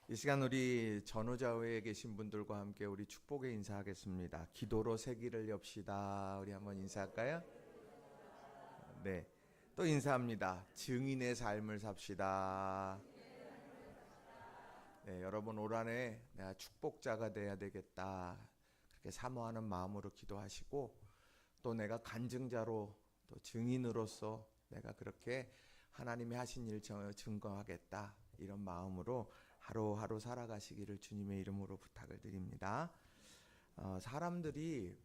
이 시간 우리 전후좌우에 계신 분들과 함께 우리 축복의 인사하겠습니다. 기도로 세기를 엽시다. 우리 한번 인사할까요? 네. 또 인사합니다. 증인의 삶을 삽시다. 네, 여러분 올 한해 내가 축복자가 돼야 되겠다. 그렇게 사모하는 마음으로 기도하시고 또 내가 간증자로 또 증인으로서 내가 그렇게 하나님이 하신 일 증거하겠다. 이런 마음으로 하루하루 살아가시기를 주님의 이름으로 부탁을 드립니다. 사람들이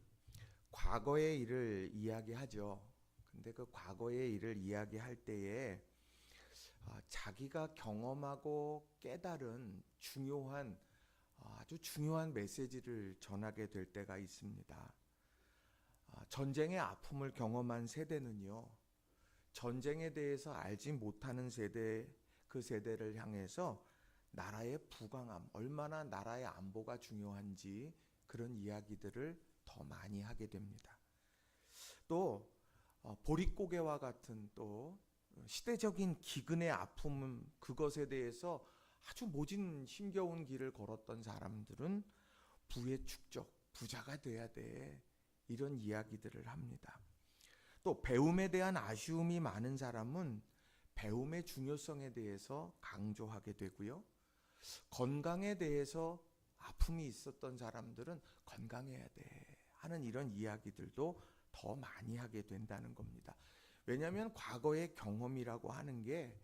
과거의 일을 이야기하죠. 근데 그 과거의 일을 이야기할 때에 자기가 경험하고 깨달은 중요한 아주 중요한 메시지를 전하게 될 때가 있습니다. 전쟁의 아픔을 경험한 세대는요, 전쟁에 대해서 알지 못하는 세대, 그 세대를 향해서 나라의 부강함, 얼마나 나라의 안보가 중요한지 그런 이야기들을 더 많이 하게 됩니다. 또 보릿고개와 같은 또 시대적인 기근의 아픔, 그것에 대해서 아주 모진 힘겨운 길을 걸었던 사람들은 부의 축적, 부자가 돼야 돼, 이런 이야기들을 합니다. 또 배움에 대한 아쉬움이 많은 사람은 배움의 중요성에 대해서 강조하게 되고요. 건강에 대해서 아픔이 있었던 사람들은 건강해야 돼 하는 이런 이야기들도 더 많이 하게 된다는 겁니다. 왜냐하면 과거의 경험이라고 하는 게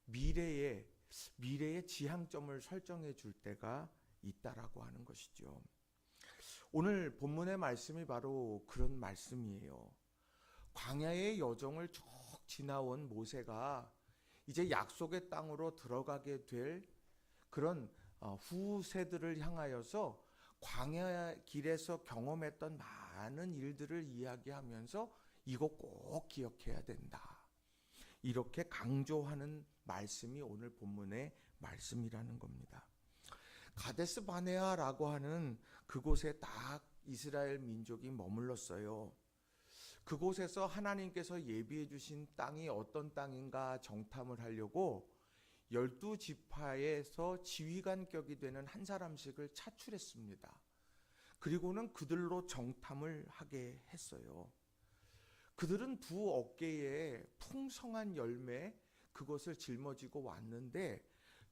미래의 지향점을 설정해 줄 때가 있다라고 하는 것이죠. 오늘 본문의 말씀이 바로 그런 말씀이에요. 광야의 여정을 쭉 지나온 모세가 이제 약속의 땅으로 들어가게 될 그런 후세들을 향하여서 광야 길에서 경험했던 많은 일들을 이야기하면서 이거 꼭 기억해야 된다, 이렇게 강조하는 말씀이 오늘 본문의 말씀이라는 겁니다. 가데스 바네아라고 하는 그곳에 딱 이스라엘 민족이 머물렀어요. 그곳에서 하나님께서 예비해 주신 땅이 어떤 땅인가 정탐을 하려고 12지파에서 지휘관격이 되는 한 사람씩을 차출했습니다. 그리고는 그들로 정탐을 하게 했어요. 그들은 두 어깨에 풍성한 열매, 그것을 짊어지고 왔는데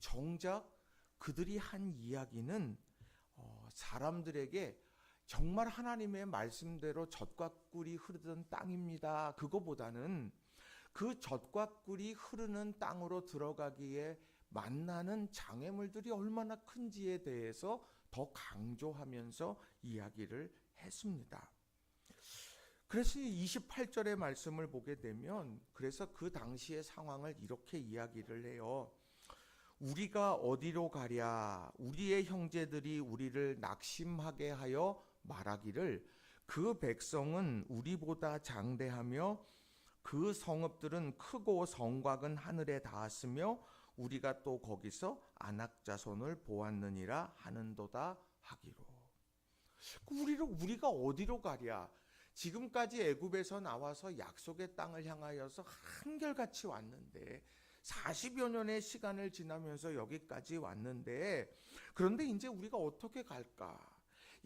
정작 그들이 한 이야기는 사람들에게 정말 하나님의 말씀대로 젖과 꿀이 흐르던 땅입니다, 그거보다는 그 젖과 꿀이 흐르는 땅으로 들어가기에 만나는 장애물들이 얼마나 큰지에 대해서 더 강조하면서 이야기를 했습니다. 그래서 28절의 말씀을 보게 되면, 그래서 그 당시의 상황을 이렇게 이야기를 해요. 우리가 어디로 가랴? 우리의 형제들이 우리를 낙심하게 하여 말하기를 그 백성은 우리보다 장대하며 그 성읍들은 크고 성곽은 하늘에 닿았으며 우리가 또 거기서 아낙 자손을 보았느니라 하는도다 하기로. 우리가 어디로 가랴? 지금까지 애굽에서 나와서 약속의 땅을 향하여서 한결같이 왔는데 40여 년의 시간을 지나면서 여기까지 왔는데, 그런데 이제 우리가 어떻게 갈까?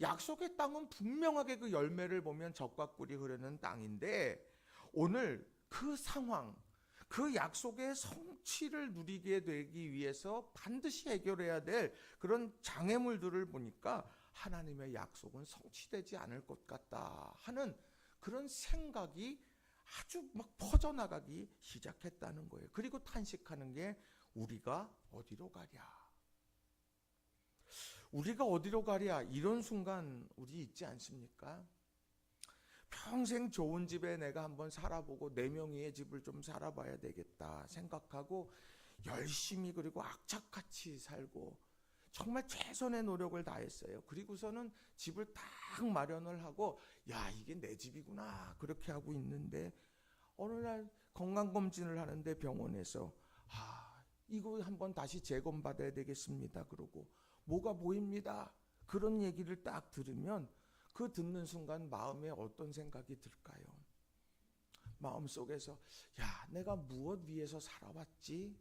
약속의 땅은 분명하게 그 열매를 보면 젖과 꿀이 흐르는 땅인데, 오늘 그 상황, 그 약속의 성취를 누리게 되기 위해서 반드시 해결해야 될 그런 장애물들을 보니까 하나님의 약속은 성취되지 않을 것 같다 하는 그런 생각이 아주 막 퍼져나가기 시작했다는 거예요. 그리고 탄식하는 게 우리가 어디로 가랴? 우리가 어디로 가랴? 이런 순간 우리 있지 않습니까? 평생 좋은 집에 내가 한번 살아보고 내 명의의 집을 좀 살아봐야 되겠다 생각하고 열심히 그리고 악착같이 살고 정말 최선의 노력을 다했어요. 그리고서는 집을 딱 마련을 하고 야, 이게 내 집이구나 그렇게 하고 있는데 어느 날 건강검진을 하는데 병원에서 이거 한번 다시 재검받아야 되겠습니다 그러고 뭐가 보입니다 그런 얘기를 딱 들으면 그 듣는 순간 마음에 어떤 생각이 들까요? 마음속에서 야, 내가 무엇 위해서 살아왔지?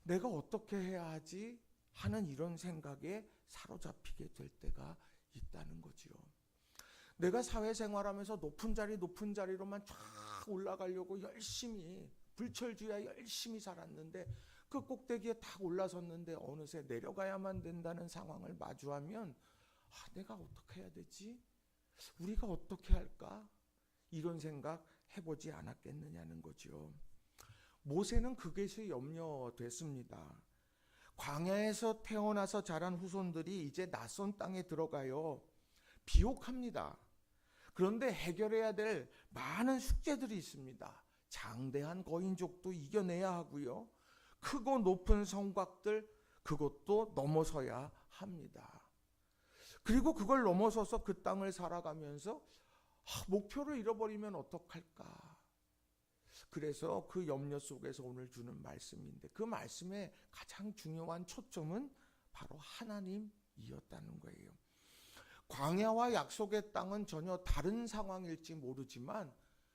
내가 어떻게 해야 하지? 하는 이런 생각에 사로잡히게 될 때가 있다는 거지요. 내가 사회생활하면서 높은 자리로만 쫙 올라가려고 열심히 불철주야 열심히 살았는데 그 꼭대기에 딱 올라섰는데 어느새 내려가야만 된다는 상황을 마주하면 내가 어떻게 해야 되지? 우리가 어떻게 할까? 이런 생각 해보지 않았겠느냐는 거죠. 모세는 그것이 염려됐습니다. 광야에서 태어나서 자란 후손들이 이제 낯선 땅에 들어가요. 비옥합니다. 그런데 해결해야 될 많은 숙제들이 있습니다. 장대한 거인족도 이겨내야 하고요. 크고 높은 성곽들 그것도 넘어서야 합니다. 그리고 그걸 넘어서서 그 땅을 살아가면서 목표를 잃어버리면 어떡할까? 그래서 그 염려 속에서 오늘 주는 말씀인데 그 말씀의 가장 중요한 초점은 바로 하나님이었다는 거예요. 광야와 약속의 땅은 전혀 다른 상황일지 모르지만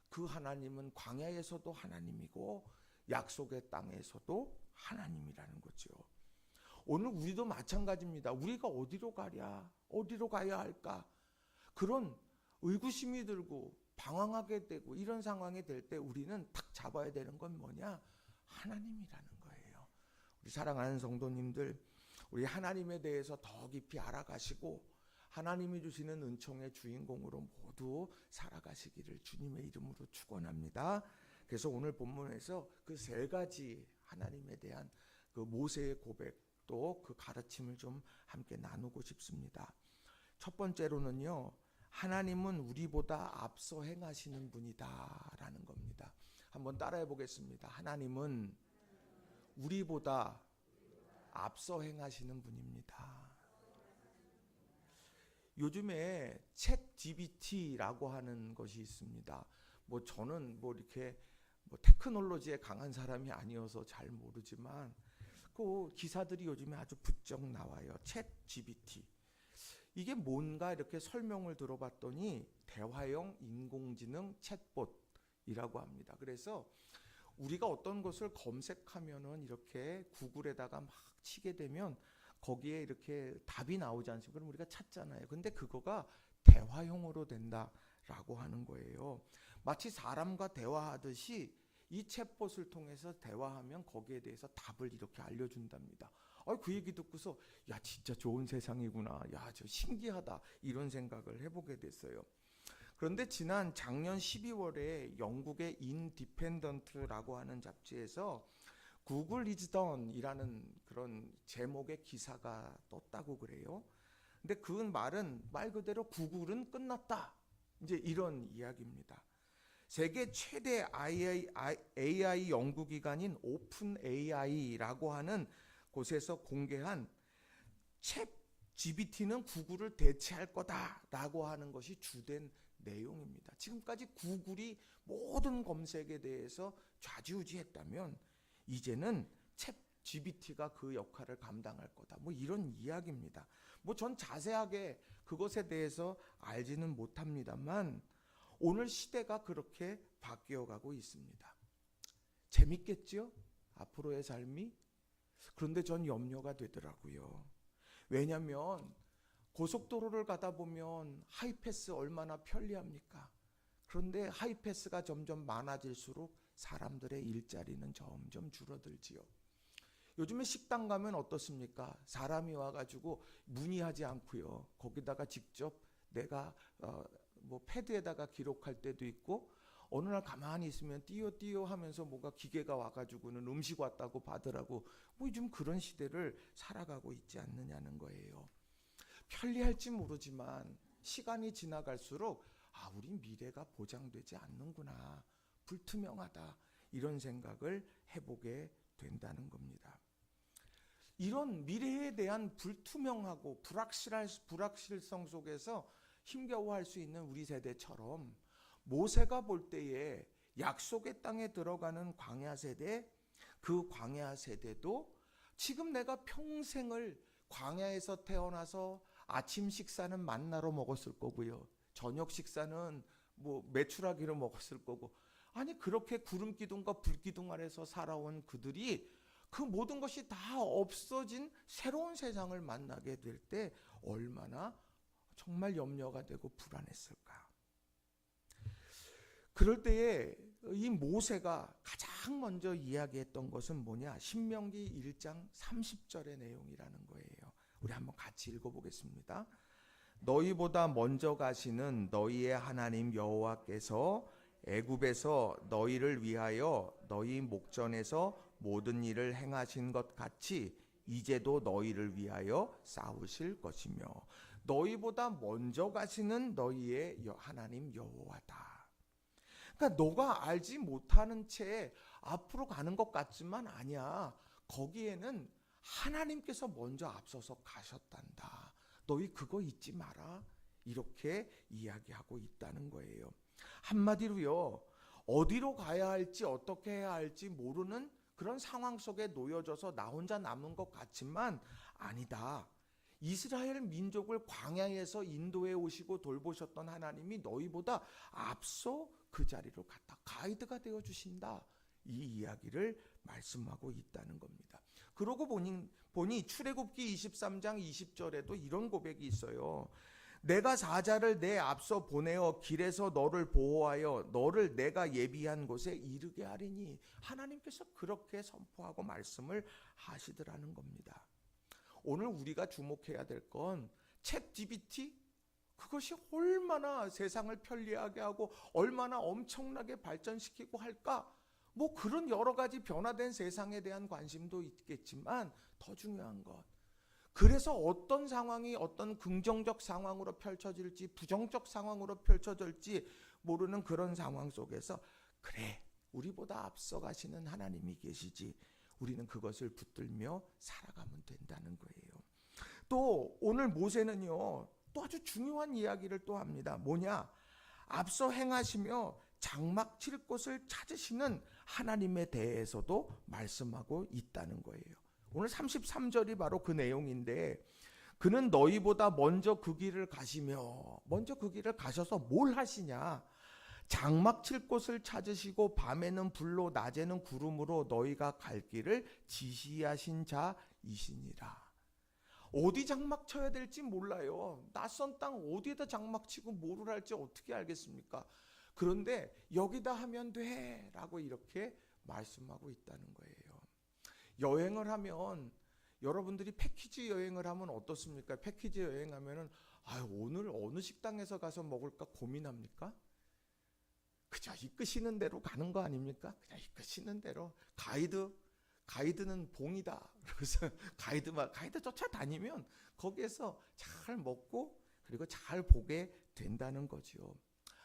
그 하나님은 광야에서도 하나님이고 약속의 땅에서도 하나님이라는 거죠. 오늘 우리도 마찬가지입니다. 우리가 어디로 가야 할까? 그런 의구심이 들고 방황하게 되고 이런 상황이 될 때 우리는 딱 잡아야 되는 건 뭐냐? 하나님이라는 거예요. 우리 사랑하는 성도님들, 우리 하나님에 대해서 더 깊이 알아가시고 하나님이 주시는 은총의 주인공으로 모두 살아가시기를 주님의 이름으로 축원합니다. 그래서 오늘 본문에서 그 세 가지 하나님에 대한 그 모세의 고백 또 그 가르침을 좀 함께 나누고 싶습니다. 첫 번째로는요, 하나님은 우리보다 앞서 행하시는 분이다 라는 겁니다. 한번 따라해 보겠습니다. 하나님은 우리보다 앞서 행하시는 분입니다. 요즘에 챗 GPT라고 하는 것이 있습니다. 저는 이렇게 테크놀로지에 강한 사람이 아니어서 잘 모르지만 그 기사들이 요즘에 아주 부쩍 나와요. 챗 GPT. 이게 뭔가 이렇게 설명을 들어봤더니 대화형 인공지능 챗봇이라고 합니다. 그래서 우리가 어떤 것을 검색하면은 이렇게 구글에다가 막 치게 되면 거기에 이렇게 답이 나오지 않습니까? 그럼 우리가 찾잖아요. 근데 그거가 대화형으로 된다라고 하는 거예요. 마치 사람과 대화하듯이 이 챗봇을 통해서 대화하면 거기에 대해서 답을 이렇게 알려준답니다. 그 얘기 듣고서 야 진짜 좋은 세상이구나. 야 저 신기하다. 이런 생각을 해보게 됐어요. 그런데 작년 12월에 영국의 인디펜던트라고 하는 잡지에서 구글 is done이라는 그런 제목의 기사가 떴다고 그래요. 근데 그 말은 말 그대로 구글은 끝났다. 이제 이런 이야기입니다. 세계 최대 AI 연구기관인 오픈 AI라고 하는 곳에서 공개한 챗 GPT는 구글을 대체할 거다라고 하는 것이 주된 내용입니다. 지금까지 구글이 모든 검색에 대해서 좌지우지했다면 이제는 챗 GPT가 그 역할을 감당할 거다. 이런 이야기입니다. 전 자세하게 그것에 대해서 알지는 못합니다만 오늘 시대가 그렇게 바뀌어가고 있습니다. 재밌겠죠? 앞으로의 삶이? 그런데 전 염려가 되더라고요. 왜냐하면 고속도로를 가다 보면 하이패스 얼마나 편리합니까? 그런데 하이패스가 점점 많아질수록 사람들의 일자리는 점점 줄어들지요. 요즘에 식당 가면 어떻습니까? 사람이 와가지고 문의하지 않고요. 거기다가 직접 내가 패드에다가 기록할 때도 있고 어느 날 가만히 있으면 띄어 하면서 뭐가 기계가 와가지고는 음식 왔다고 받으라고 요즘 그런 시대를 살아가고 있지 않느냐는 거예요. 편리할지 모르지만 시간이 지나갈수록 우리 미래가 보장되지 않는구나. 불투명하다. 이런 생각을 해보게 된다는 겁니다. 이런 미래에 대한 불투명하고 불확실성 속에서 힘겨워할 수 있는 우리 세대처럼 모세가 볼 때에 약속의 땅에 들어가는 광야 세대, 그 광야 세대도 지금 내가 평생을 광야에서 태어나서 아침 식사는 만나로 먹었을 거고요. 저녁 식사는 메추라기로 먹었을 거고. 아니 그렇게 구름 기둥과 불 기둥 아래서 살아온 그들이 그 모든 것이 다 없어진 새로운 세상을 만나게 될 때 얼마나 정말 염려가 되고 불안했을까. 그럴 때에 이 모세가 가장 먼저 이야기했던 것은 뭐냐? 신명기 1장 30절의 내용이라는 거예요. 우리 한번 같이 읽어보겠습니다. 너희보다 먼저 가시는 너희의 하나님 여호와께서 애굽에서 너희를 위하여 너희 목전에서 모든 일을 행하신 것 같이 이제도 너희를 위하여 싸우실 것이며 너희보다 먼저 가시는 너희의 하나님 여호와다. 그러니까 너가 알지 못하는 채 앞으로 가는 것 같지만 아니야. 거기에는 하나님께서 먼저 앞서서 가셨단다. 너희 그거 잊지 마라. 이렇게 이야기하고 있다는 거예요. 한마디로요, 어디로 가야 할지 어떻게 해야 할지 모르는 그런 상황 속에 놓여져서 나 혼자 남은 것 같지만 아니다. 이스라엘 민족을 광야에서 인도해 오시고 돌보셨던 하나님이 너희보다 앞서 그 자리로 갔다. 가이드가 되어 주신다. 이 이야기를 말씀하고 있다는 겁니다. 그러고 보니 출애굽기 23장 20절에도 이런 고백이 있어요. 내가 사자를 내 앞서 보내어 길에서 너를 보호하여 너를 내가 예비한 곳에 이르게 하리니 하나님께서 그렇게 선포하고 말씀을 하시더라는 겁니다. 오늘 우리가 주목해야 될 건 챗GPT 그것이 얼마나 세상을 편리하게 하고 얼마나 엄청나게 발전시키고 할까? 뭐 그런 여러 가지 변화된 세상에 대한 관심도 있겠지만 더 중요한 것, 그래서 어떤 상황이 어떤 긍정적 상황으로 펼쳐질지 부정적 상황으로 펼쳐질지 모르는 그런 상황 속에서 그래, 우리보다 앞서 가시는 하나님이 계시지, 우리는 그것을 붙들며 살아가면 된다는 거예요. 또 오늘 모세는요, 또 아주 중요한 이야기를 또 합니다. 뭐냐? 앞서 행하시며 장막 칠 곳을 찾으시는 하나님에 대해서도 말씀하고 있다는 거예요. 오늘 33절이 바로 그 내용인데, 그는 너희보다 먼저 그 길을 가시며, 먼저 그 길을 가셔서 뭘 하시냐? 장막 칠 곳을 찾으시고 밤에는 불로 낮에는 구름으로 너희가 갈 길을 지시하신 자이시니라. 어디 장막 쳐야 될지 몰라요. 낯선 땅 어디에다 장막 치고 뭐를 할지 어떻게 알겠습니까? 그런데 여기다 하면 돼 라고 이렇게 말씀하고 있다는 거예요. 여행을 하면, 여러분들이 패키지 여행을 하면 어떻습니까? 패키지 여행하면은 오늘 어느 식당에서 가서 먹을까 고민합니까? 그저 이끄시는 대로 가는 거 아닙니까? 그냥 이끄시는 대로. 가이드는 봉이다. 그래서 가이드 쫓아다니면 거기에서 잘 먹고 그리고 잘 보게 된다는 거죠.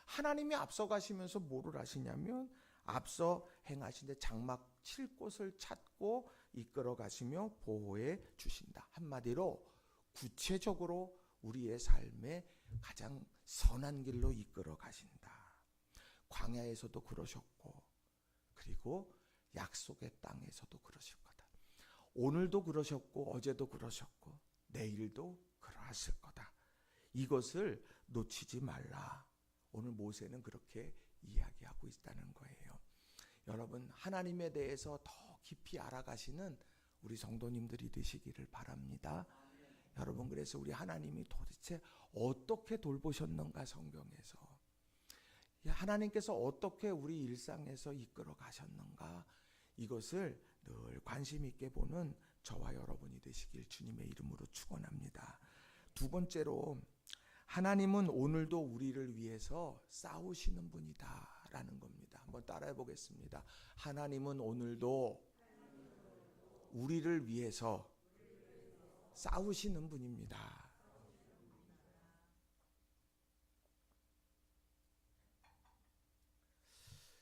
하나님이 앞서 가시면서 뭐를 하시냐면 앞서 행하신데 장막 칠 곳을 찾고 이끌어 가시며 보호해 주신다. 한마디로 구체적으로 우리의 삶에 가장 선한 길로 이끌어 가신다. 광야에서도 그러셨고 그리고 약속의 땅에서도 그러실 거다. 오늘도 그러셨고 어제도 그러셨고 내일도 그러하실 거다. 이것을 놓치지 말라. 오늘 모세는 그렇게 이야기하고 있다는 거예요. 여러분, 하나님에 대해서 더 깊이 알아가시는 우리 성도님들이 되시기를 바랍니다. 여러분, 그래서 우리 하나님이 도대체 어떻게 돌보셨는가, 성경에서 하나님께서 어떻게 우리 일상에서 이끌어 가셨는가, 이것을 늘 관심 있게 보는 저와 여러분이 되시길 주님의 이름으로 축원합니다. 두 번째로, 하나님은 오늘도 우리를 위해서 싸우시는 분이다 라는 겁니다. 한번 따라해 보겠습니다. 하나님은 오늘도 우리를 위해서 싸우시는 분입니다.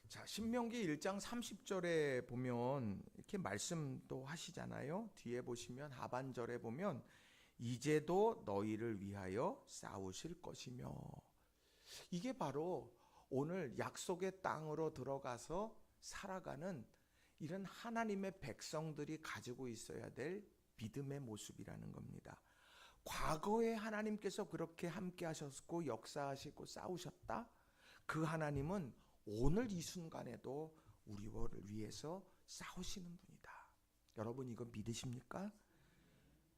자, 신명기 1장 30절에 보면 이렇게 말씀도 하시잖아요. 뒤에 보시면 하반절에 보면 이제도 너희를 위하여 싸우실 것이며, 이게 바로 오늘 약속의 땅으로 들어가서 살아가는 이런 하나님의 백성들이 가지고 있어야 될 믿음의 모습이라는 겁니다. 과거에 하나님께서 그렇게 함께 하셨고 역사하시고 싸우셨다. 그 하나님은 오늘 이 순간에도 우리를 위해서 싸우시는 분이다. 여러분 이거 믿으십니까?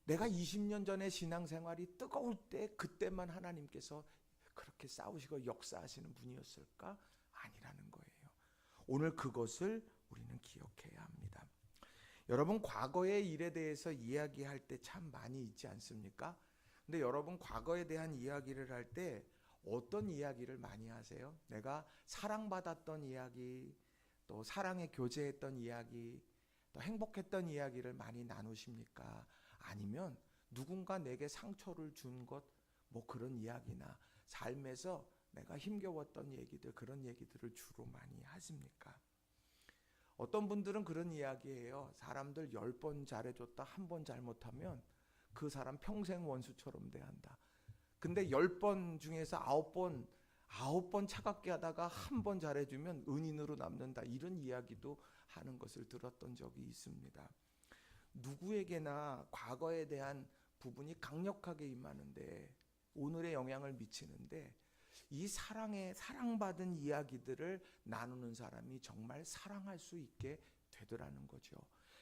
내가 20년 전에 신앙생활이 뜨거울 때 그때만 하나님께서 그렇게 싸우시고 역사하시는 분이었을까? 아니라는 거예요. 오늘 그것을 우리는 기억해야 합니다. 여러분 과거의 일에 대해서 이야기할 때 참 많이 있지 않습니까? 근데 여러분 과거에 대한 이야기를 할 때 어떤 이야기를 많이 하세요? 내가 사랑받았던 이야기, 또 사랑에 교제했던 이야기, 또 행복했던 이야기를 많이 나누십니까? 아니면 누군가 내게 상처를 준 것, 뭐 그런 이야기나 삶에서 내가 힘겨웠던 얘기들, 그런 얘기들을 주로 많이 하십니까? 어떤 분들은 그런 이야기예요. 사람들 10번 잘해줬다 한 번 잘못하면 그 사람 평생 원수처럼 대한다. 근데 10번 중에서 9번 차갑게 하다가 한 번 잘해주면 은인으로 남는다. 이런 이야기도 하는 것을 들었던 적이 있습니다. 누구에게나 과거에 대한 부분이 강력하게 임하는데 오늘의 영향을 미치는데 이 사랑받은 이야기들을 나누는 사람이 정말 사랑할 수 있게 되더라는 거죠.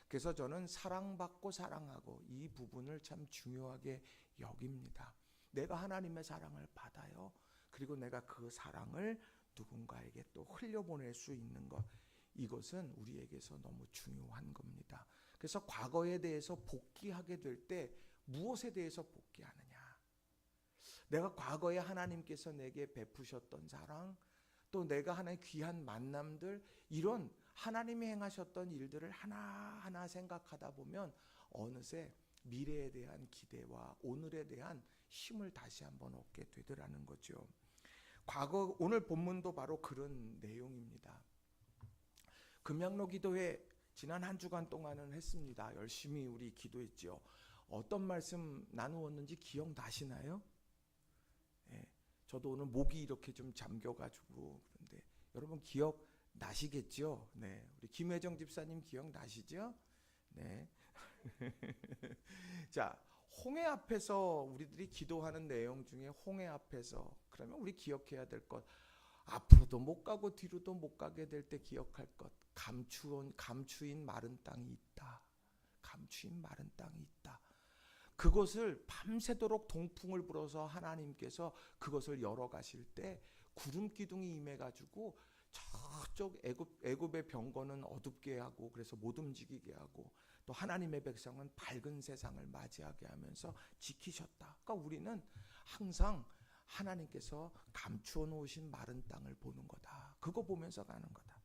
그래서 저는 사랑받고 사랑하고 이 부분을 참 중요하게 여깁니다. 내가 하나님의 사랑을 받아요. 그리고 내가 그 사랑을 누군가에게 또 흘려보낼 수 있는 것, 이것은 우리에게서 너무 중요한 겁니다. 그래서 과거에 대해서 복귀하게 될 때 무엇에 대해서 복귀하느냐? 내가 과거에 하나님께서 내게 베푸셨던 사랑, 또 내가 하나의 귀한 만남들, 이런 하나님이 행하셨던 일들을 하나하나 생각하다 보면 어느새 미래에 대한 기대와 오늘에 대한 힘을 다시 한번 얻게 되더라는 거죠. 오늘 본문도 바로 그런 내용입니다. 금양로 기도회 지난 한 주간 동안은 했습니다. 열심히 우리 기도했죠. 어떤 말씀 나누었는지 기억나시나요? 네, 저도 오늘 목이 이렇게 좀 잠겨가지고 그런데 여러분 기억나시겠죠? 네, 우리 김혜정 집사님 기억나시죠? 네. 자, 홍해 앞에서 우리들이 기도하는 내용 중에 홍해 앞에서 그러면 우리 기억해야 될 것, 앞으로도 못 가고 뒤로도 못 가게 될 때 기억할 것, 감추인 마른 땅이 있다. 감추인 마른 땅이 있다. 그것을 밤새도록 동풍을 불어서 하나님께서 그것을 열어가실 때 구름 기둥이 임해가지고 저쪽 애굽의 병거는 어둡게 하고 그래서 못 움직이게 하고 또 하나님의 백성은 밝은 세상을 맞이하게 하면서 지키셨다. 그러니까 우리는 항상 하나님께서 감추어 놓으신 마른 땅을 보는 거다. 그거 보면서 가는 거다.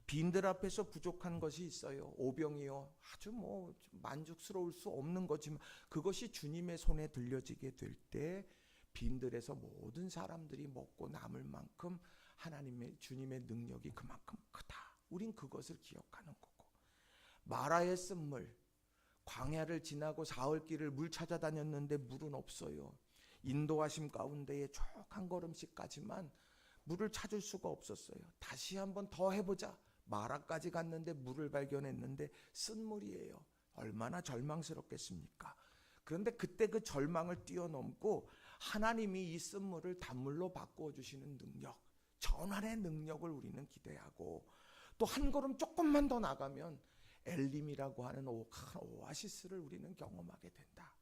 빈들 앞에서 부족한 것이 있어요. 오병이요. 아주 만족스러울 수 없는 거지만 그것이 주님의 손에 들려지게 될 때 빈들에서 모든 사람들이 먹고 남을 만큼 주님의 능력이 그만큼 크다. 우린 그것을 기억하는 거고. 마라의 쓴물, 광야를 지나고 사흘길을 물 찾아다녔는데 물은 없어요. 인도하심 가운데에 쭉 한 걸음씩 가지만 물을 찾을 수가 없었어요. 다시 한번 더 해보자. 마라까지 갔는데 물을 발견했는데 쓴물이에요. 얼마나 절망스럽겠습니까? 그런데 그때 그 절망을 뛰어넘고 하나님이 이 쓴물을 단물로 바꾸어 주시는 능력, 전환의 능력을 우리는 기대하고 또 한 걸음 조금만 더 나가면 엘림이라고 하는 오아시스를 우리는 경험하게 된다.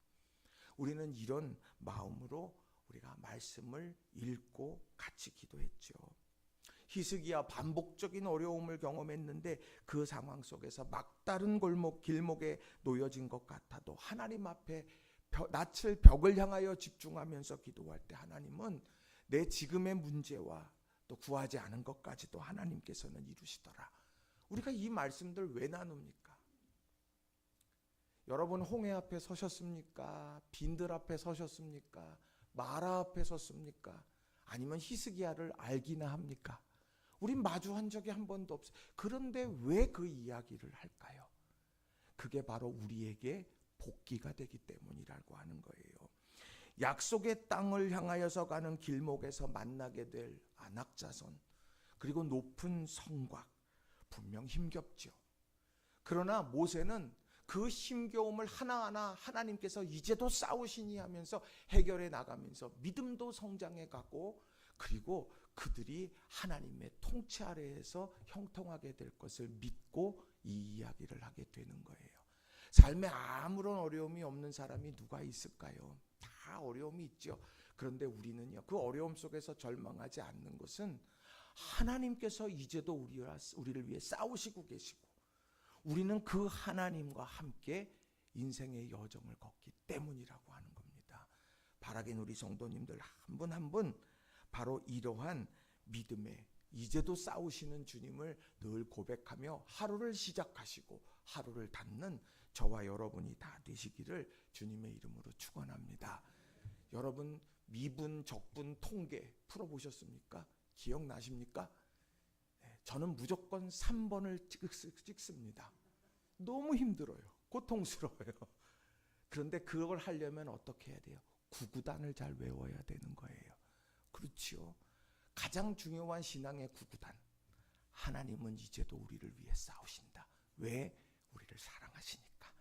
우리는 이런 마음으로 우리가 말씀을 읽고 같이 기도했죠. 히스기야 반복적인 어려움을 경험했는데 그 상황 속에서 막다른 길목에 놓여진 것 같아도 하나님 앞에 낯을 벽을 향하여 집중하면서 기도할 때 하나님은 내 지금의 문제와 또 구하지 않은 것까지도 하나님께서는 이루시더라. 우리가 이 말씀들 왜 나눕니까? 여러분 홍해 앞에 서셨습니까? 빈들 앞에 서셨습니까? 마라 앞에 섰습니까? 아니면 히스기야를 알기나 합니까? 우린 마주한 적이 한 번도 없어요. 그런데 왜 그 이야기를 할까요? 그게 바로 우리에게 복귀가 되기 때문이라고 하는 거예요. 약속의 땅을 향하여서 가는 길목에서 만나게 될 안악자손, 그리고 높은 성곽, 분명 힘겹죠. 그러나 모세는 그 힘겨움을 하나하나 하나님께서 이제도 싸우시니 하면서 해결해 나가면서 믿음도 성장해 가고, 그리고 그들이 하나님의 통치 아래에서 형통하게 될 것을 믿고 이 이야기를 하게 되는 거예요. 삶에 아무런 어려움이 없는 사람이 누가 있을까요? 다 어려움이 있죠. 그런데 우리는요, 그 어려움 속에서 절망하지 않는 것은 하나님께서 이제도 우리를 위해 싸우시고 계시고, 우리는 그 하나님과 함께 인생의 여정을 걷기 때문이라고 하는 겁니다. 바라긴 우리 성도님들 한 분 한 분 바로 이러한 믿음에 이제도 싸우시는 주님을 늘 고백하며 하루를 시작하시고 하루를 닫는 저와 여러분이 다 되시기를 주님의 이름으로 축원합니다. 여러분 미분, 적분, 통계 풀어보셨습니까? 기억나십니까? 저는 무조건 3번을 찍습니다. 너무 힘들어요. 고통스러워요. 그런데 그걸 하려면 어떻게 해야 돼요? 구구단을 잘 외워야 되는 거예요. 그렇지요. 가장 중요한 신앙의 구구단. 하나님은 이제도 우리를 위해 싸우신다. 왜? 우리를 사랑하시니까.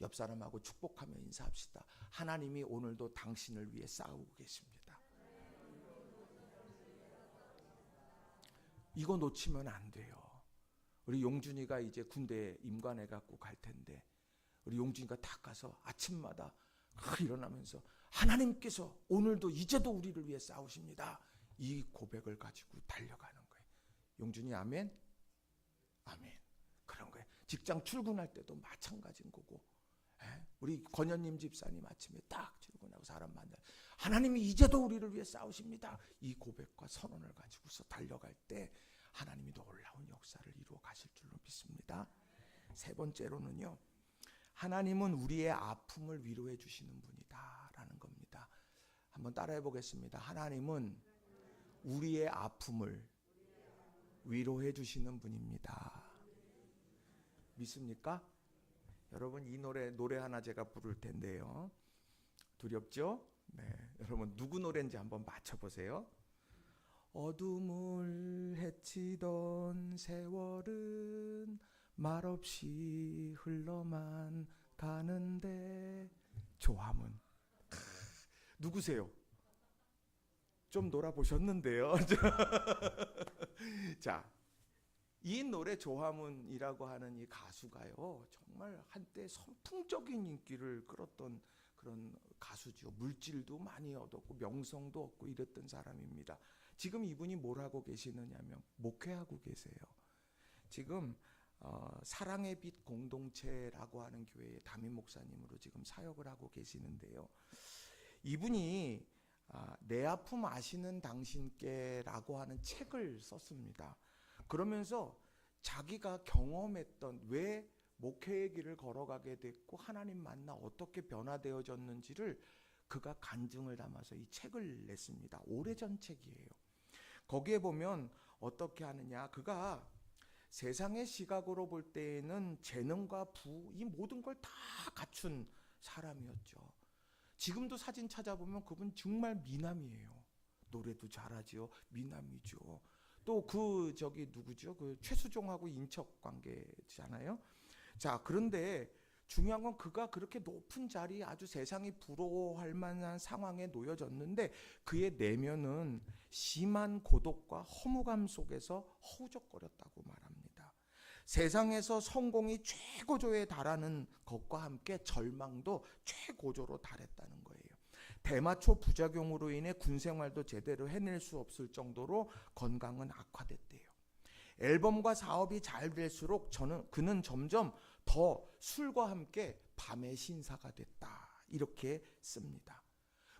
옆 사람하고 축복하며 인사합시다. 하나님이 오늘도 당신을 위해 싸우고 계십니다. 이거 놓치면 안 돼요. 우리 용준이가 이제 군대에 임관해 갖고 갈 텐데, 우리 용준이가 딱 가서 아침마다 일어나면서 하나님께서 오늘도 이제도 우리를 위해 싸우십니다. 이 고백을 가지고 달려가는 거예요. 용준이 아멘? 아멘. 그런 거예요. 직장 출근할 때도 마찬가지인 거고, 우리 권현님 집사님 아침에 딱 출근하고 사람 만나, 하나님이 이제도 우리를 위해 싸우십니다. 이 고백과 선언을 가지고서 달려갈 때 하나님이 놀라운 역사를 이루어 가실 줄로 믿습니다. 세 번째로는요, 하나님은 우리의 아픔을 위로해 주시는 분이다라는 겁니다. 한번 따라해 보겠습니다. 하나님은 우리의 아픔을 위로해 주시는 분입니다. 믿습니까? 여러분 이 노래 하나 제가 부를 텐데요. 두렵죠? 네, 여러분 누구 노래인지 한번 맞춰보세요. 어둠을 헤치던 세월은 말없이 흘러만 가는데 조함은 누구세요? 좀 놀아보셨는데요. 자, 이 노래 조화문이라고 하는 이 가수가요, 정말 한때 선풍적인 인기를 끌었던 그런 가수죠. 물질도 많이 얻었고 명성도 얻고 이랬던 사람입니다. 지금 이분이 뭘 하고 계시느냐면 목회하고 계세요. 지금 사랑의 빛 공동체라고 하는 교회의 담임 목사님으로 지금 사역을 하고 계시는데요. 이분이 내 아픔 아시는 당신께라고 하는 책을 썼습니다. 그러면서 자기가 경험했던 왜 목회의 길을 걸어가게 됐고 하나님 만나 어떻게 변화되어졌는지를 그가 간증을 담아서 이 책을 냈습니다. 오래전 책이에요. 거기에 보면 어떻게 하느냐, 그가 세상의 시각으로 볼 때에는 재능과 부, 이 모든 걸 다 갖춘 사람이었죠. 지금도 사진 찾아보면 그분 정말 미남이에요. 노래도 잘하죠. 미남이죠. 또 누구죠? 그 최수종하고 인척 관계잖아요. 자, 그런데 중요한 건 그가 그렇게 높은 자리, 아주 세상이 부러워할 만한 상황에 놓여졌는데 그의 내면은 심한 고독과 허무감 속에서 허우적거렸다고 말합니다. 세상에서 성공이 최고조에 달하는 것과 함께 절망도 최고조로 달했다는 거예요. 대마초 부작용으로 인해 군 생활도 제대로 해낼 수 없을 정도로 건강은 악화됐대요. 앨범과 사업이 잘 될수록 그는 점점 더 술과 함께 밤의 신사가 됐다. 이렇게 씁니다.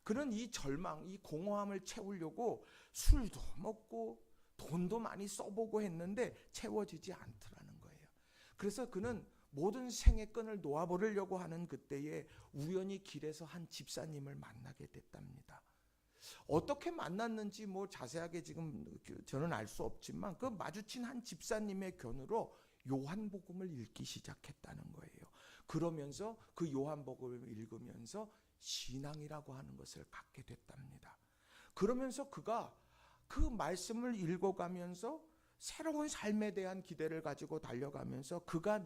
그는 이 절망, 이 공허함을 채우려고 술도 먹고 돈도 많이 써보고 했는데 채워지지 않더라는 거예요. 그래서 그는 모든 생의 끈을 놓아버리려고 하는 그때에 우연히 길에서 한 집사님을 만나게 됐답니다. 어떻게 만났는지 뭐 자세하게 지금 저는 알 수 없지만 그 마주친 한 집사님의 견으로 요한복음을 읽기 시작했다는 거예요. 그러면서 그 요한복음을 읽으면서 신앙이라고 하는 것을 갖게 됐답니다. 그러면서 그가 그 말씀을 읽어가면서 새로운 삶에 대한 기대를 가지고 달려가면서 그가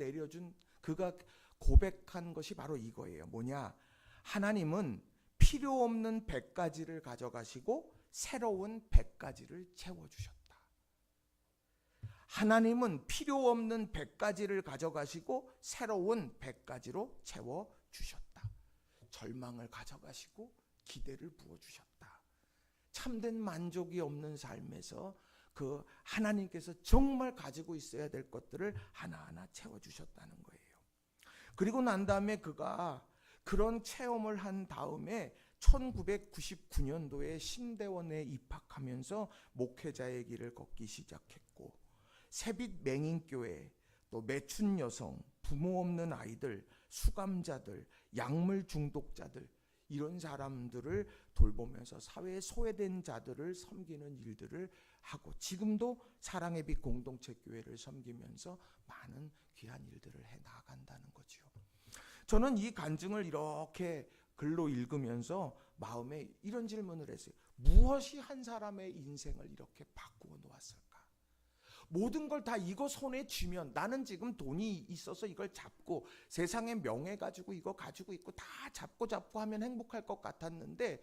고백한 것이 바로 이거예요. 뭐냐? 하나님은 필요 없는 100가지를 가져가시고 새로운 100가지를 채워주셨다. 하나님은 필요 없는 100가지를 가져가시고 새로운 100가지로 채워주셨다. 절망을 가져가시고 기대를 부어주셨다. 참된 만족이 없는 삶에서 그 하나님께서 정말 가지고 있어야 될 것들을 하나하나 채워주셨다는 거예요. 그리고 난 다음에 그가 그런 체험을 한 다음에 1999년도에 신대원에 입학하면서 목회자의 길을 걷기 시작했고, 새빛 맹인교회, 또 매춘 여성, 부모 없는 아이들, 수감자들, 약물 중독자들, 이런 사람들을 돌보면서 사회에 소외된 자들을 섬기는 일들을 하고, 지금도 사랑의 빛 공동체 교회를 섬기면서 많은 귀한 일들을 해 나간다는 거죠. 저는 이 간증을 이렇게 글로 읽으면서 마음에 이런 질문을 했어요. 무엇이 한 사람의 인생을 이렇게 바꾸어 놓았을까? 모든 걸 다 이거 손에 쥐면, 나는 지금 돈이 있어서 이걸 잡고 세상의 명예 가지고 이거 가지고 있고 다 잡고 하면 행복할 것 같았는데,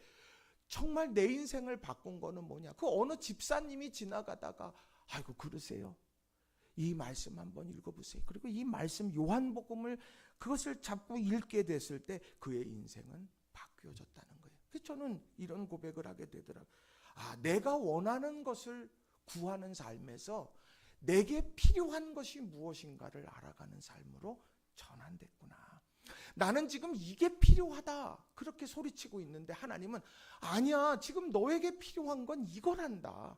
정말 내 인생을 바꾼 거는 뭐냐? 그 어느 집사님이 지나가다가 아이고 그러세요, 이 말씀 한번 읽어보세요. 그리고 이 말씀 요한복음을 그것을 잡고 읽게 됐을 때 그의 인생은 바뀌어졌다는 거예요. 그래서 저는 이런 고백을 하게 되더라고요. 내가 원하는 것을 구하는 삶에서 내게 필요한 것이 무엇인가를 알아가는 삶으로 전환됐구나. 나는 지금 이게 필요하다 그렇게 소리치고 있는데 하나님은 아니야, 지금 너에게 필요한 건 이거란다.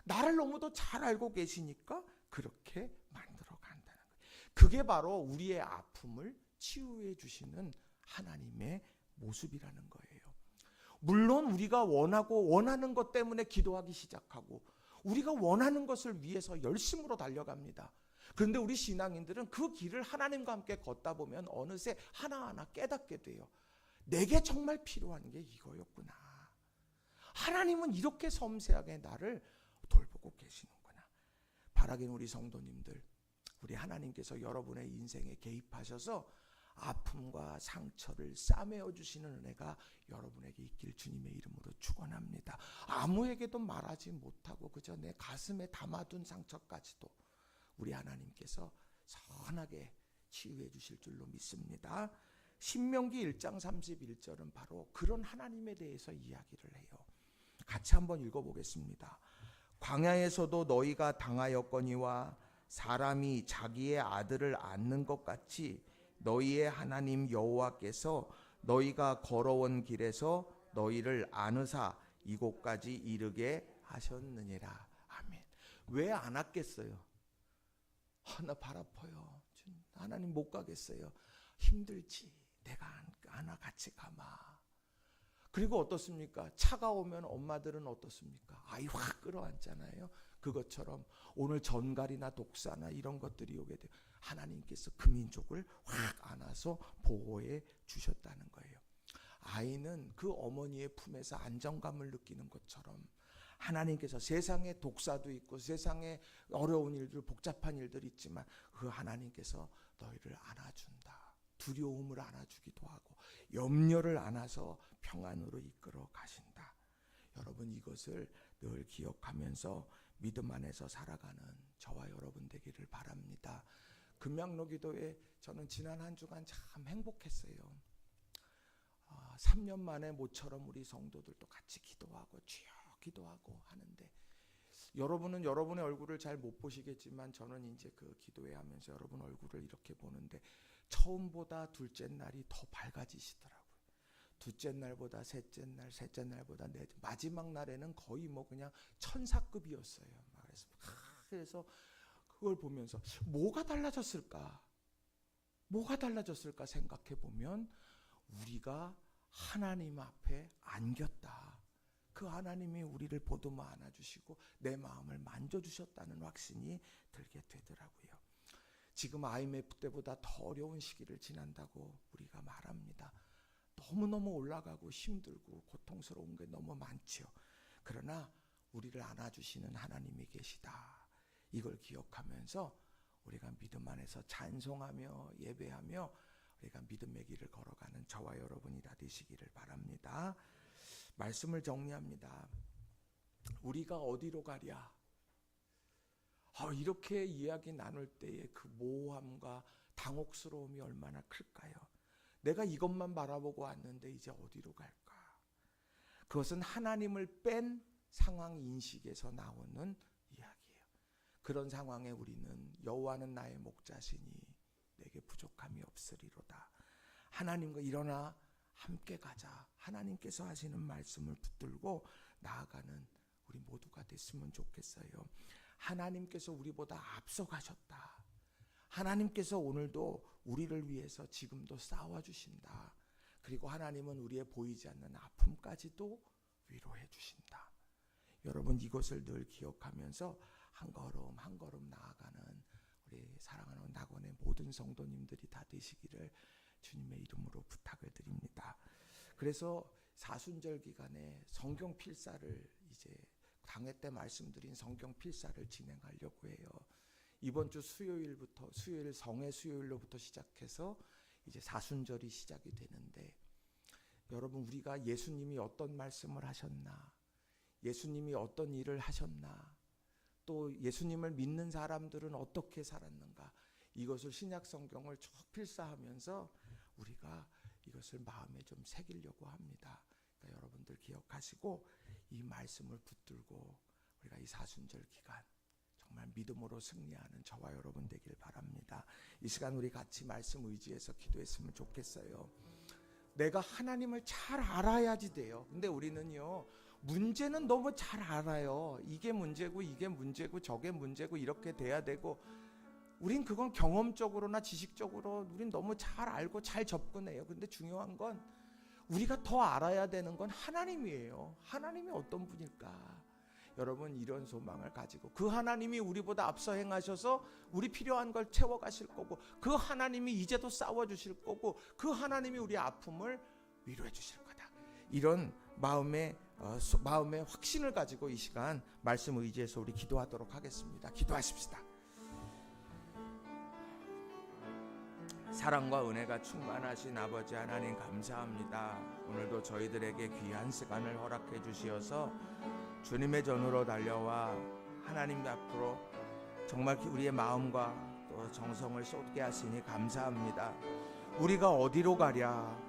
나를 너무도 잘 알고 계시니까 그렇게 만들어 간다는 거예요. 그게 바로 우리의 아픔을 치유해 주시는 하나님의 모습이라는 거예요. 물론 우리가 원하는 것 때문에 기도하기 시작하고 우리가 원하는 것을 위해서 열심으로 달려갑니다. 그런데 우리 신앙인들은 그 길을 하나님과 함께 걷다 보면 어느새 하나하나 깨닫게 돼요. 내게 정말 필요한 게 이거였구나. 하나님은 이렇게 섬세하게 나를 돌보고 계시는구나. 바라긴 우리 성도님들, 우리 하나님께서 여러분의 인생에 개입하셔서 아픔과 상처를 싸매어 주시는 은혜가 여러분에게 있길 주님의 이름으로 축원합니다. 아무에게도 말하지 못하고 그저 내 가슴에 담아둔 상처까지도 우리 하나님께서 선하게 치유해 주실 줄로 믿습니다. 신명기 1장 31절은 바로 그런 하나님에 대해서 이야기를 해요. 같이 한번 읽어보겠습니다. 광야에서도 너희가 당하였거니와 사람이 자기의 아들을 안는 것 같이 너희의 하나님 여호와께서 너희가 걸어온 길에서 너희를 안으사 이곳까지 이르게 하셨느니라. 아멘. 왜 안 왔겠어요? 나 발 아파요. 하나님 못 가겠어요. 힘들지. 내가 안아 같이 가마. 그리고 어떻습니까? 차가 오면 엄마들은 어떻습니까? 아이 확 끌어안잖아요. 그것처럼 오늘 전갈이나 독사나 이런 것들이 오게 돼요. 하나님께서 그 민족을 확 안아서 보호해 주셨다는 거예요. 아이는 그 어머니의 품에서 안정감을 느끼는 것처럼 하나님께서 세상에 독사도 있고 세상에 어려운 일들, 복잡한 일들이 있지만 그 하나님께서 너희를 안아준다. 두려움을 안아주기도 하고 염려를 안아서 평안으로 이끌어 가신다. 여러분, 이것을 늘 기억하면서 믿음 안에서 살아가는 저와 여러분 되기를 바랍니다. 금양로 기도회 저는 지난 한 주간 참 행복했어요. 3년 만에 모처럼 우리 성도들도 같이 기도하고 주여 기도하고 하는데, 여러분은 여러분의 얼굴을 잘 못 보시겠지만 저는 이제 그 기도회 하면서 여러분 얼굴을 이렇게 보는데 처음보다 둘째 날이 더 밝아지시더라고요. 둘째 날보다 셋째 날, 셋째 날보다 넷째, 마지막 날에는 거의 뭐 그냥 천사급이었어요. 그래서 그걸 보면서 뭐가 달라졌을까? 뭐가 달라졌을까 생각해 보면 우리가 하나님 앞에 안겼다. 그 하나님이 우리를 보듬어 안아주시고 내 마음을 만져주셨다는 확신이 들게 되더라고요. 지금 IMF 때보다 더 어려운 시기를 지난다고 우리가 말합니다. 너무너무 올라가고 힘들고 고통스러운 게 너무 많죠. 그러나 우리를 안아주시는 하나님이 계시다. 이걸 기억하면서 우리가 믿음 안에서 찬송하며 예배하며 우리가 믿음의 길을 걸어가는 저와 여러분이 다 되시기를 바랍니다. 말씀을 정리합니다. 우리가 어디로 가랴? 이렇게 이야기 나눌 때의 그 모호함과 당혹스러움이 얼마나 클까요? 내가 이것만 바라보고 왔는데 이제 어디로 갈까? 그것은 하나님을 뺀 상황 인식에서 나오는 이야기예요. 그런 상황에 우리는 여호와는 나의 목자시니 내게 부족함이 없으리로다. 하나님과 일어나 함께 가자. 하나님께서 하시는 말씀을 붙들고 나아가는 우리 모두가 됐으면 좋겠어요. 하나님께서 우리보다 앞서가셨다. 하나님께서 오늘도 우리를 위해서 지금도 싸워주신다. 그리고 하나님은 우리의 보이지 않는 아픔까지도 위로해 주신다. 여러분, 이것을 늘 기억하면서 한 걸음 한 걸음 나아가는 우리 사랑하는 낙원의 모든 성도님들이 다 되시기를 주님의 이름으로 부탁을 드립니다. 그래서 사순절 기간에 성경 필사를 이제 당회 때 말씀드린 성경 필사를 진행하려고 해요. 이번 주 수요일부터, 수요일 성의 수요일로부터 시작해서 이제 사순절이 시작이 되는데, 여러분, 우리가 예수님이 어떤 말씀을 하셨나, 예수님이 어떤 일을 하셨나, 또 예수님을 믿는 사람들은 어떻게 살았는가, 이것을 신약 성경을 쭉 필사하면서 우리가 이것을 마음에 좀 새기려고 합니다. 그러니까 여러분들 기억하시고 이 말씀을 붙들고 우리가 이 사순절 기간 정말 믿음으로 승리하는 저와 여러분 되길 바랍니다. 이 시간 우리 같이 말씀 의지해서 기도했으면 좋겠어요. 내가 하나님을 잘 알아야지 돼요. 근데 우리는요, 문제는 너무 잘 알아요. 이게 문제고 이게 문제고 저게 문제고 이렇게 돼야 되고, 우린 그건 경험적으로나 지식적으로 우린 너무 잘 알고 잘 접근해요. 근데 중요한 건 우리가 더 알아야 되는 건 하나님이에요. 하나님이 어떤 분일까? 여러분, 이런 소망을 가지고 그 하나님이 우리보다 앞서 행하셔서 우리 필요한 걸 채워가실 거고, 그 하나님이 이제도 싸워주실 거고, 그 하나님이 우리 아픔을 위로해 주실 거다. 이런 마음의 확신을 가지고 이 시간 말씀 의지해서 우리 기도하도록 하겠습니다. 기도하십시다. 사랑과 은혜가 충만하신 아버지 하나님, 감사합니다. 오늘도 저희들에게 귀한 시간을 허락해 주시어서 주님의 전으로 달려와 하나님 앞으로 정말 우리의 마음과 또 정성을 쏟게 하시니 감사합니다. 우리가 어디로 가랴?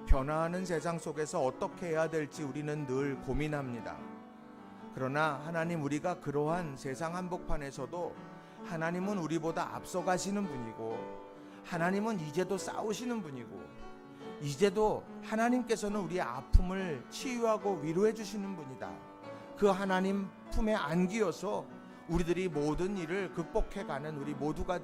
변화하는 세상 속에서 어떻게 해야 될지 우리는 늘 고민합니다. 그러나 하나님, 우리가 그러한 세상 한복판에서도 하나님은 우리보다 앞서가시는 분이고, 하나님은 이제도 싸우시는 분이고, 이제도 하나님께서는 우리의 아픔을 치유하고 위로해 주시는 분이다. 그 하나님 품에 안기어서 우리들이 모든 일을 극복해가는 우리 모두가